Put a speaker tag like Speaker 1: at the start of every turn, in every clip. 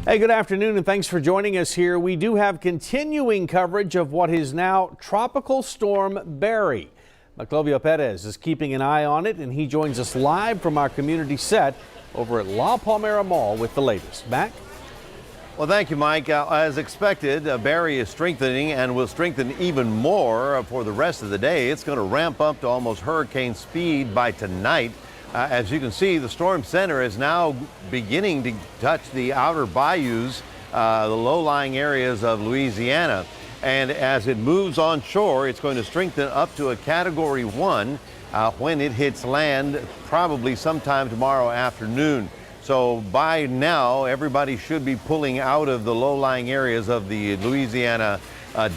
Speaker 1: Hey, good afternoon, and thanks for joining us here. We do have continuing coverage of what is now Tropical Storm Barry. Maclovio Perez is keeping an eye on it, and he joins us live from our community set over at La Palmera Mall with the latest. Mac?
Speaker 2: Well, thank you, Mike. As expected, Barry is strengthening and will strengthen even more for the rest of the day. It's going to ramp up to almost hurricane speed by tonight. As you can see, the storm center is now beginning to touch the outer bayous, the low-lying areas of Louisiana. And as it moves onshore, it's going to strengthen up to a Category 1 when it hits land, probably sometime tomorrow afternoon. So by now, everybody should be pulling out of the low-lying areas of the Louisiana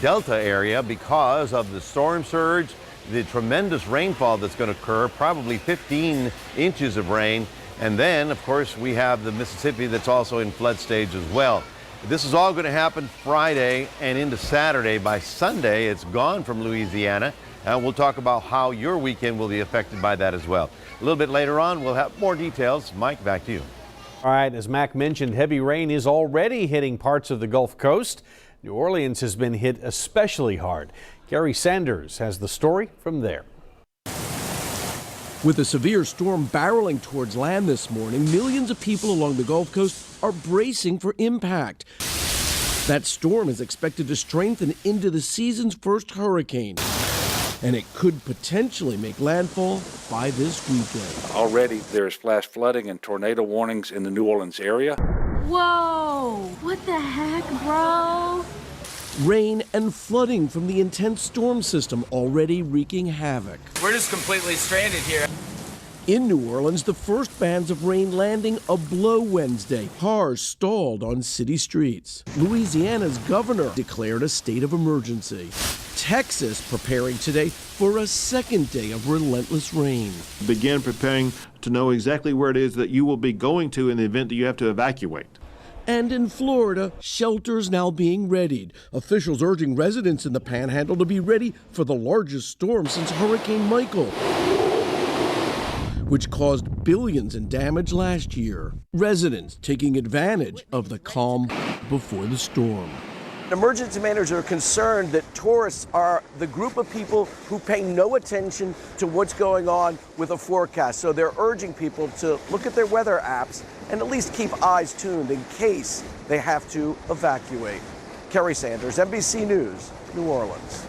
Speaker 2: Delta area because of the storm surge, the tremendous rainfall that's going to occur, probably 15 inches of rain. And then, of course, we have the Mississippi that's also in flood stage as well. This is all going to happen Friday and into Saturday. By Sunday, it's gone from Louisiana. And we'll talk about how your weekend will be affected by that as well. A little bit later on, we'll have more details. Mike, back to you.
Speaker 1: All right, as Mac mentioned, heavy rain is already hitting parts of the Gulf Coast. New Orleans has been hit especially hard. Gary Sanders has the story from there.
Speaker 3: With a severe storm barreling towards land this morning, millions of people along the Gulf Coast are bracing for impact. That storm is expected to strengthen into the season's first hurricane, and it could potentially make landfall by this weekend.
Speaker 4: Already there's flash flooding and tornado warnings in the New Orleans area.
Speaker 5: Whoa, what the heck, bro?
Speaker 3: Rain and flooding from the intense storm system already wreaking havoc.
Speaker 6: We're just completely stranded here.
Speaker 3: In New Orleans, the first bands of rain landing a blow Wednesday. Cars stalled on city streets. Louisiana's governor declared a state of emergency. Texas preparing today for a second day of relentless rain.
Speaker 7: Begin preparing to know exactly where it is that you will be going to in the event that you have to evacuate.
Speaker 3: And in Florida, shelters now being readied. Officials urging residents in the Panhandle to be ready for the largest storm since Hurricane Michael, which caused billions in damage last year. Residents taking advantage of the calm before the storm.
Speaker 8: Emergency managers are concerned that tourists are the group of people who pay no attention to what's going on with a forecast. So they're urging people to look at their weather apps and at least keep eyes tuned in case they have to evacuate. Kerry Sanders, NBC News, New Orleans.